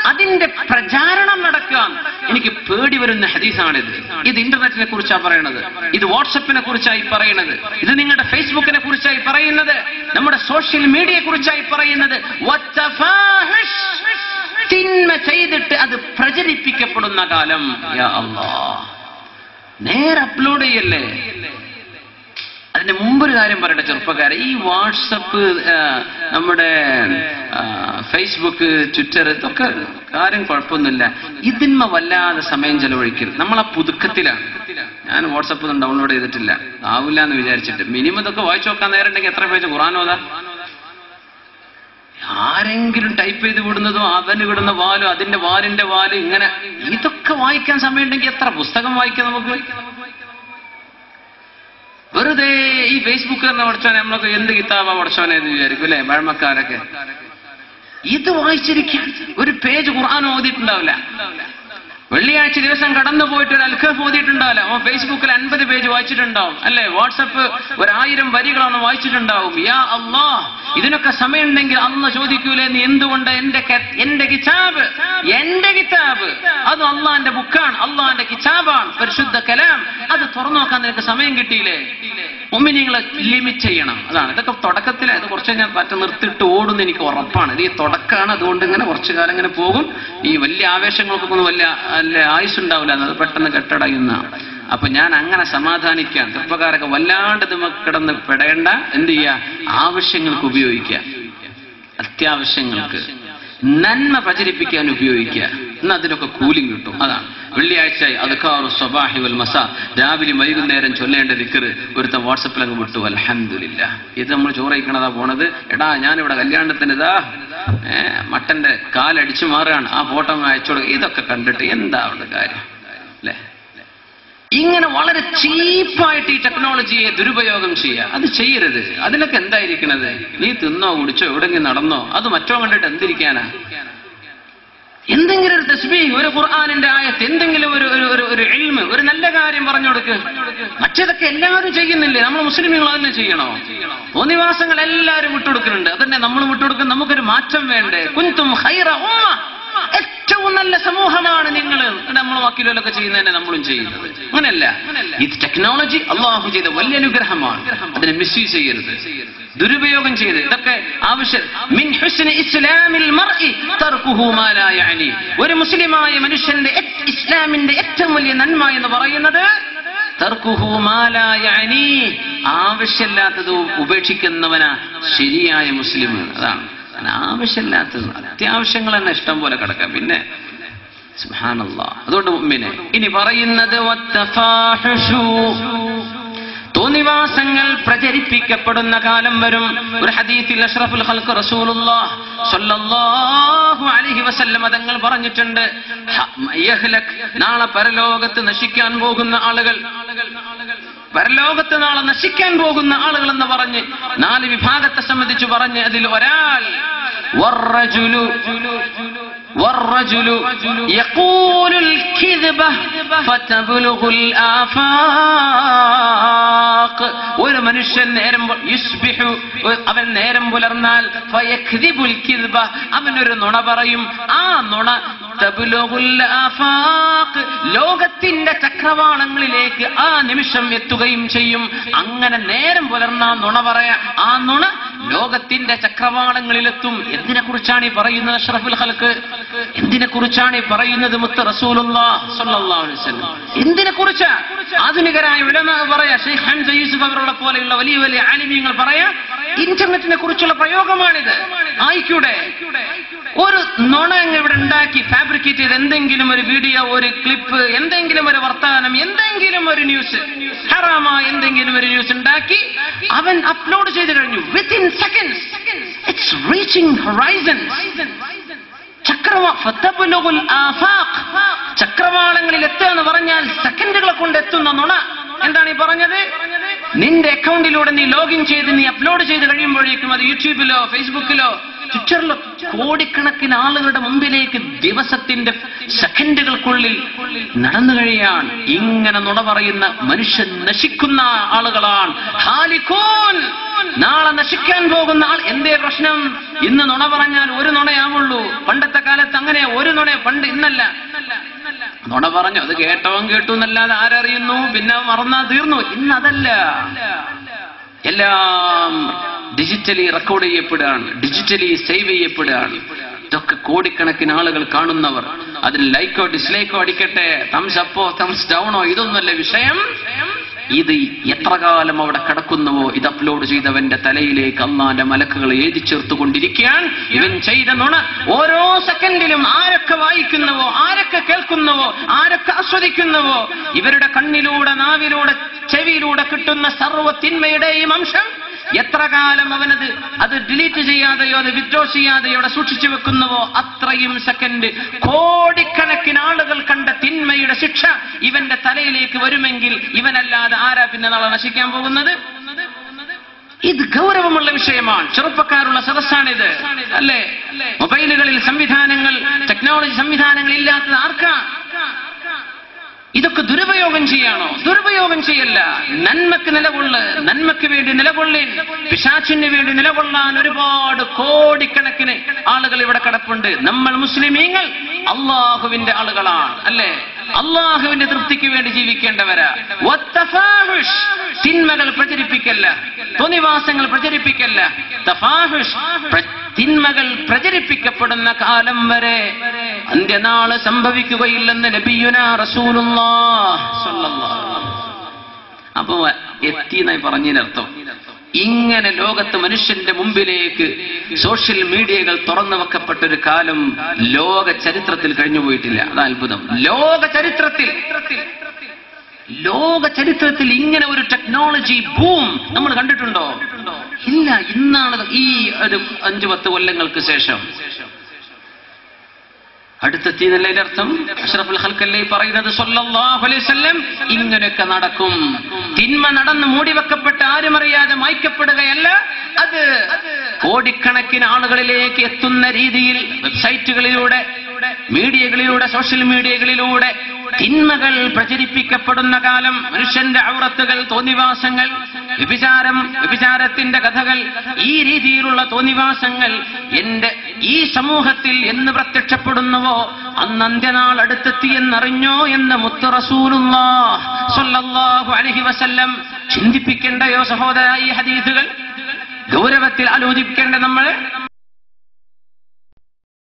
അതിന്റെ പ്രചാരണം നടക്കാൻ എനിക്ക് പേടി വരുന്ന ഹദീസാണിത്. ഇത് ഇന്റർനെറ്റിനെ കുറിച്ചാണ് പറയണത്, ഇത് വാട്സപ്പിനെ കുറിച്ചായി പറയണത്, ഇത് നിങ്ങളുടെ ഫേസ്ബുക്കിനെ കുറിച്ചായി പറയുന്നത്, നമ്മുടെ സോഷ്യൽ മീഡിയയെ കുറിച്ചായി പറയുന്നത്. തിന്മ ചെയ്തിട്ട് അത് പ്രചരിപ്പിക്കപ്പെടുന്ന കാലം, യാ അല്ലാഹ്, നേരെ അപ്ലോഡ് ചെയ്യല്ലേ. അതിന്റെ മുമ്പൊരു കാര്യം പറയട്ടെ ചെറുപ്പക്കാരെ, ഈ വാട്സപ്പ്, നമ്മുടെ ഫേസ്ബുക്ക്, ട്വിറ്റർ, ഇതൊക്കെ കാര്യം കുഴപ്പമൊന്നുമില്ല. ഇതിന്മ വല്ലാതെ സമയം ചെലവഴിക്കരുത്. നമ്മൾ ആ പുതുക്കത്തിലാണ്. ഞാൻ വാട്സപ്പ് ഒന്നും ഡൗൺലോഡ് ചെയ്തിട്ടില്ല, ആവില്ല എന്ന് വിചാരിച്ചിട്ട്. മിനിമം ഇതൊക്കെ വായിച്ചു നോക്കാൻ നേരം ഉണ്ടെങ്കിൽ എത്ര പേജ് ഖുർആനോതാ? ആരെങ്കിലും ടൈപ്പ് ചെയ്ത് വിടുന്നതോ അവന് വിടുന്ന വാലോ അതിന്റെ വാലിന്റെ വാല്, ഇങ്ങനെ ഇതൊക്കെ വായിക്കാൻ സമയം ഉണ്ടെങ്കിൽ എത്ര പുസ്തകം വായിക്കാം നമുക്ക്? വെറുതെ ഈ ഫേസ്ബുക്ക് തന്നെ പഠിച്ചോനെ, നമ്മളൊക്കെ എന്ത് കിതാബാ പഠിച്ചോനെ എന്ന് വിചാരിക്കും അല്ലെ പഴമക്കാരൊക്കെ. ഇത് വായിച്ചിരിക്കാൻ ഒരു പേജ് ഖുർആൻ ഓതിയിട്ടുണ്ടാവില്ല. വെള്ളിയാഴ്ച ദിവസം കടന്നു പോയിട്ട് ഒരു അൽഖഫ് ഓതിയിട്ടുണ്ടാവില്ല. അവൻ ഫേസ്ബുക്കിൽ 50 പേജ് വായിച്ചിട്ടുണ്ടാവും അല്ലെ. വാട്സപ്പ് 1000 വരികളാണ് വായിച്ചിട്ടുണ്ടാവും. യാ അല്ലാഹ്, ഇതിനൊക്കെ സമയം ഉണ്ടെങ്കിൽ അന്ന് ചോദിക്കൂലേ, നീ എന്തുകൊണ്ട് എന്റെ കിതാബ് അത് അള്ളാന്റെ ബുക്കാണ്, അള്ളാന്റെ കിതാബാണ്, പരിശുദ്ധ കലാം, അത് തുറന്നു നോക്കാൻ നിനക്ക് സമയം കിട്ടിയില്ലേ? മുഅ്മിനീങ്ങളെ ലിമിറ്റ് ചെയ്യണം. അതാണ് ഇതൊക്കെ തുടക്കത്തിൽ. അത് കുറച്ച് ഞാൻ പറ്റ നിർത്തിയിട്ട് ഓടുന്ന എനിക്ക് ഉറപ്പാണ്. ഇത് ഈ തുടക്കമാണ്, അതുകൊണ്ട് ഇങ്ങനെ കുറച്ചു കാലം ഇങ്ങനെ പോകും. ഈ വലിയ ആവേശങ്ങൾക്കൊക്കെ ഒന്നും വലിയ ആയുസ്സുണ്ടാവില്ല, അത് പെട്ടെന്ന് കെട്ടടയുന്ന. അപ്പൊ ഞാൻ അങ്ങനെ സമാധാനിക്കാൻ, ചെറുപ്പക്കാരൊക്കെ വല്ലാണ്ട് കിടന്ന് പെടേണ്ട. എന്ത് ചെയ്യുക? ആവശ്യങ്ങൾക്ക് ഉപയോഗിക്കുക, അത്യാവശ്യങ്ങൾക്ക് നന്മ പ്രചരിപ്പിക്കാൻ ഉപയോഗിക്കുക. എന്നാൽ അതിനൊക്കെ കൂലിംഗ് കിട്ടും. അതാണ് വെള്ളിയാഴ്ച അദ്കാറു സ്വബാഹി വൽ മസാ, രാവിലെ വൈകുന്നേരം ചൊല്ലേണ്ട ദിക്ർ ഒരുത്തൻ വാട്സപ്പിലൊക്കെ വിട്ടു. അൽഹംദുലില്ലാഹ്. ഇത് നമ്മൾ ചോറയിക്കണതാ പോണത്. എടാ ഞാനിവിടെ കല്യാണത്തിന് ഇതാ മട്ടന്റെ കാലടിച്ചു മാറുകയാണ്, ആ ഫോട്ടോ അയച്ചോളൂ. ഇതൊക്കെ കണ്ടിട്ട് എന്താ അവരുടെ കാര്യം അല്ലെ? ഇങ്ങനെ വളരെ ചീപ്പായിട്ട് ഈ ടെക്നോളജിയെ ദുരുപയോഗം ചെയ്യുക, അത് ചെയ്യരുത്. അതിലൊക്കെ എന്തായിരിക്കണത്? നീ തിന്നോ കുടിച്ചോ എവിടെങ്കിലും നടന്നോ, അത് മറ്റോ കണ്ടിട്ട് എന്തിരിക്കാനാ? എന്തെങ്കിലും ഒരു തസ്ബീഹ്, ഒരു ഖുർആനിന്റെ ആയത്ത്, എന്തെങ്കിലും ഒരു ഇൽമ്, ഒരു നല്ല കാര്യം പറഞ്ഞു കൊടുക്ക്. മറ്റേതൊക്കെ എല്ലാവരും ചെയ്യുന്നില്ലേ? നമ്മൾ മുസ്ലിമുകൾ തന്നെ ചെയ്യണോ? തോന്നിവാസങ്ങൾ എല്ലാവരും വിട്ടുകൊടുക്കുന്നുണ്ട്, അതന്നെ നമ്മൾ വിട്ടുകൊടുക്കും. നമുക്കൊരു മാറ്റം വേണ്ടേ? കുൻതും ഖൈറ ഉമ്മ, ഏറ്റവും നല്ല സമൂഹമാണ് നിങ്ങൾ. നമ്മൾ വാക്കിലൊക്കെ ചെയ്യുന്നതന്നെ നമ്മളും ചെയ്യുന്നത്. അങ്ങനെയല്ല. ഇത് ടെക്നോളജി അള്ളാഹു ചെയ്ത വലിയ അനുഗ്രഹമാണ്. അതിനെ മിസ്യൂസ് ചെയ്യരുത്, ദുരുപയോഗം ചെയ്ത്. ഇതൊക്കെ ആവശ്യം. മിൻ ഹുസ്നി ഇസ്ലാമിൽ മർഇ തർകുഹു മാ ലാ യഅനി. ഒരു മുസ്ലിമായ മനുഷ്യന്റെ ഇസ്ലാമിന്റെ ഏറ്റവും വലിയ നന്മ എന്ന് പറയുന്നത് തർകുഹു മാ ലാ യഅനി, ആവശ്യമില്ലാത്തത് ഉപേക്ഷിക്കുന്നവനാ ശരിയായ മുസ്ലിം. അതാണ് ആവശ്യമില്ലാത്തത്. അത്യാവശ്യങ്ങൾ തന്നെ ഇഷ്ടം പോലെ കിടക്കാം. പിന്നെ സുബ്ഹാനല്ലാഹ്. അതുകൊണ്ട് മുഅ്മിനെ ഇനി പറയുന്നത് തോന്നിവാസങ്ങൾ പ്രചരിപ്പിക്കപ്പെടുന്ന കാലം വരും. ഒരു ഹദീസിൽ അഷ്റഫുൽ ഖൽഖ് റസൂലുള്ളാഹ് സ്വല്ലല്ലാഹു അലൈഹി വസല്ലം തങ്ങൾ പറഞ്ഞിട്ടുണ്ട്, യഹ്ലക്, നാളെ പരലോകത്ത് നശിക്കാൻ പോകുന്ന ആളുകൾ, പരലോകത്ത് നാളെ നശിക്കാൻ പോകുന്ന ആളുകൾ എന്ന് പറഞ്ഞ് 4 വിഭാഗത്തെ സംബന്ധിച്ച് പറഞ്ഞ് അതിൽ ഒരാൾ والرجل يقول الكذبة فتبلغ الآفاق. ഒരു മനുഷ്യൻ അവൻ നേരം പുലർന്നാൽ ഫയക്ദിബുൽ കിദ്ബ, അവനൊരു നുണ പറയും. ആ നുണ തബ്ലുഗുൽ ആഫാഖ്, ലോകത്തിന്റെ ചക്രവാളങ്ങളിലേക്ക് ആ നിമിഷം എത്തുകയും ചെയ്യും. അങ്ങനെ നേരം പുലർന്നാ നുണ പറയാ, ആ നുണ ലോകത്തിന്റെ ചക്രവാളങ്ങളിലെത്തും. എന്തിനെ കുറിച്ചാണ് ഈ പറയുന്നത് അഷ്റഫുൽ ഖൽഖ്? എന്തിനെ കുറിച്ചാണ് ഈ പറയുന്നത് മുത്ത് റസൂലുള്ളാഹി സ്വല്ലല്ലാഹു അലൈഹി വസല്ലം? എന്തിനെ കുറിച്ചാ? ആധുനികരായ ഉലമാ പറയാ, ഷെയ്ഖ് ഹംസ യൂസുഫ് അവരുടെ പോലെയുള്ള വലിയ വലിയ ആലിമീങ്ങൾ പറയാ, ഇന്റർനെറ്റിനെ കുറിച്ചുള്ള പ്രയോഗമാണിത്. ആയിക്കൂടെ ഒരു നുണ ഇവിടെ ഉണ്ടാക്കി ഫാബ്രിക്കേറ്റ് ചെയ്ത് എന്തെങ്കിലും ഒരു വീഡിയോ, ഒരു ക്ലിപ്പ്, എന്തെങ്കിലും ഒരു വർത്തമാനം, എന്തെങ്കിലും ഒരു ന്യൂസ്, ഹറാമായ എന്തെങ്കിലും ഒരു ന്യൂസ് ഉണ്ടാക്കി അവൻ അപ്ലോഡ് ചെയ്ത് കഴിഞ്ഞു. Within seconds it's reaching horizons. ചക്രവാളങ്ങളിൽ എത്തുക എന്ന് പറഞ്ഞാൽ സെക്കൻഡുകളെ കൊണ്ട് എത്തുന്ന നുണ. എന്താണ് ഈ പറഞ്ഞത്? നിന്റെ അക്കൗണ്ടിലൂടെ നീ ലോഗിൻ ചെയ്ത് നീ അപ്ലോഡ് ചെയ്ത് കഴിയുമ്പോഴേക്കും അത് യൂട്യൂബിലോ ഫേസ്ബുക്കിലോ ട്വിറ്ററിലോ കോടിക്കണക്കിന് ആളുകളുടെ മുമ്പിലേക്ക് ദിവസത്തിന്റെ സെക്കൻഡുകൾക്കുള്ളിൽ നടന്നു കഴിയാൻ. ഇങ്ങനെ നുണ പറയുന്ന മനുഷ്യൻ നശിക്കുന്ന ആളുകളാണ്. ഹാലികൂൻ, നാളെ നശിക്കാൻ പോകുന്ന ആൾ. എന്തേ പ്രശ്നം? ഇന്ന് നുണ പറഞ്ഞാൽ ഒരു നുണയാവുള്ളൂ. പണ്ടത്തെ കാലത്ത് അങ്ങനെ ഒരു നുണ, പണ്ട് ഇന്നല്ല. നുണ പറഞ്ഞു, അത് കേട്ടവൻ കേട്ടു എന്നല്ലാതെ ആരറിയുന്നു, പിന്നെ മറന്നാ തീർന്നു. ഇന്നതല്ല, എല്ലാം ഡിജിറ്റലി റെക്കോർഡ് ചെയ്യപ്പെടുകയാണ്, ഡിജിറ്റലി സേവ് ചെയ്യപ്പെടുകയാണ്. ഇതൊക്കെ കോടിക്കണക്കിന് ആളുകൾ കാണുന്നവർ. അതിന് ലൈക്കോ ഡിസ്ലൈക്കോ അടിക്കട്ടെ, തംസ് അപ്പോ തംസ് ഡൗണോ, ഇതൊന്നുമല്ല വിഷയം. ഇത് എത്ര കാലം അവിടെ കിടക്കുന്നുവോ, ഇത് അപ്ലോഡ് ചെയ്തവന്റെ തലയിലേക്ക് അള്ളാന്റെ മലക്കുകൾ എഴുതി ചേർത്തുകൊണ്ടിരിക്കുകയാണ്. ഇവൻ ചെയ്ത നുണ ഓരോ സെക്കൻഡിലും ആരൊക്കെ വായിക്കുന്നുവോ, ആരൊക്കെ കേൾക്കുന്നുവോ, ആരൊക്കെ ആസ്വദിക്കുന്നുവോ, ഇവരുടെ കണ്ണിലൂടെ, നാവിലൂടെ, ചെവിയിലൂടെ കിട്ടുന്ന സർവ്വ തിന്മയുടെയും അംശം എത്ര കാലം അത് ഡിലീറ്റ് ചെയ്യാതെയോ അത് വിത്ഡ്രോ ചെയ്യാതെയോ സൂക്ഷിച്ചു വെക്കുന്നുവോ അത്രയും സെക്കൻഡ് കോടിക്കണക്കിന് ആളുകൾ കണ്ട തിന്മയുടെ ശിക്ഷ ഇവന്റെ തലയിലേക്ക് വരുമെങ്കിൽ ഇവനല്ലാതെ ആരാ പിന്നെ നാളെ നശിക്കാൻ പോകുന്നത്? ഇത് ഗൗരവമുള്ള വിഷയമാണ്. ചെറുപ്പക്കാരുള്ള സദസ്സാണിത്, അല്ലേ? മൊബൈലുകളിൽ സംവിധാനങ്ങൾ, ടെക്നോളജി സംവിധാനങ്ങൾ ഇല്ലാത്തത് ആർക്കാ? ഇതൊക്കെ ദുരുപയോഗം ചെയ്യാണോ? ദുരുപയോഗം ചെയ്യല്ല. നന്മക്ക് നിലകൊള്ള്, നന്മയ്ക്ക് വേണ്ടി നിലകൊള്ളേൻ. പിശാചിന് വേണ്ടി നിലകൊള്ളാൻ ഒരുപാട് കോടിക്കണക്കിന് ആളുകൾ ഇവിടെ കിടപ്പുണ്ട്. നമ്മൾ മുസ്ലിമീങ്ങൾ അള്ളാഹുവിന്റെ ആളുകളാണ്, അല്ലേ? അള്ളാഹുവിന്റെ തൃപ്തിക്ക് വേണ്ടി ജീവിക്കേണ്ടവരാ. തിന്മകൾ പ്രചരിപ്പിക്കല്ല, തോന്നിവാസങ്ങൾ പ്രചരിപ്പിക്കല്ല. തഫാഹുഷ്, തിന്മകൾ പ്രചരിപ്പിക്കപ്പെടുന്ന കാലം വരെ അന്ത്യനാള് സംഭവിക്കുകയില്ലെന്ന് നബിയുനാ റസൂലുള്ളാഹ് സ്വല്ലല്ലാഹു അലൈഹി വസല്ലം. അപ്പൊ എത്തിയെന്നായി പറഞ്ഞതിനർത്ഥം ഇങ്ങനെ ലോകത്ത് മനുഷ്യന്റെ മുമ്പിലേക്ക് സോഷ്യൽ മീഡിയകൾ തുറന്നു വെക്കപ്പെട്ട ഒരു കാലം ലോക ചരിത്രത്തിൽ കഴിഞ്ഞുപോയിട്ടില്ല. അത് അത്ഭുതം. ലോക ചരിത്രത്തിൽ ഇങ്ങനെ ഒരു ടെക്നോളജി ബൂം നമ്മൾ കണ്ടിട്ടുണ്ടോ? ഇല്ല. ഇന്നാണ് ഈ ഒരു 5-10 കൊല്ലങ്ങൾക്ക് ശേഷം അടുത്തെത്തിയതല്ലേ അർത്ഥം? അഷ്റഫുൽ ഖൽഖല്ലേ പറയുന്നത് സല്ലല്ലാഹു അലൈഹി വസല്ലം ഇങ്ങനെയൊക്കെ നടക്കും. തിന്മ നടന്ന് മൂടിവെക്കപ്പെട്ട് ആരും അറിയാതെ മായ്ക്കപ്പെടുകയല്ല, അത് കോടിക്കണക്കിന് ആളുകളിലേക്ക് എത്തുന്ന രീതിയിൽ വെബ്സൈറ്റുകളിലൂടെ, മീഡിയകളിലൂടെ, സോഷ്യൽ മീഡിയകളിലൂടെ തിന്മകൾ പ്രചരിപ്പിക്കപ്പെടുന്ന കാലം. മനുഷ്യന്റെ ഔറത്തുകൾ, തോന്നിവാസങ്ങൾ, വ്യഭിചാരത്തിന്റെ കഥകൾ, ഈ രീതിയിലുള്ള തോന്നിവാസങ്ങൾ എന്റെ ഈ സമൂഹത്തിൽ എന്ന് പ്രത്യക്ഷപ്പെടുന്നുവോ അന്ന് അന്ത്യനാൾ അടുത്തെത്തി എന്നറിഞ്ഞോ എന്ന് മുത്ത് റസൂലുള്ളാഹ് സ്വല്ലല്ലാഹു അലൈഹി വസല്ലം. ചിന്തിപ്പിക്കേണ്ടയോ സഹോദരാ ഈ ഹദീസുകൾ? ഗൗരവത്തിൽ ആലോചിക്കേണ്ട നമ്മൾ.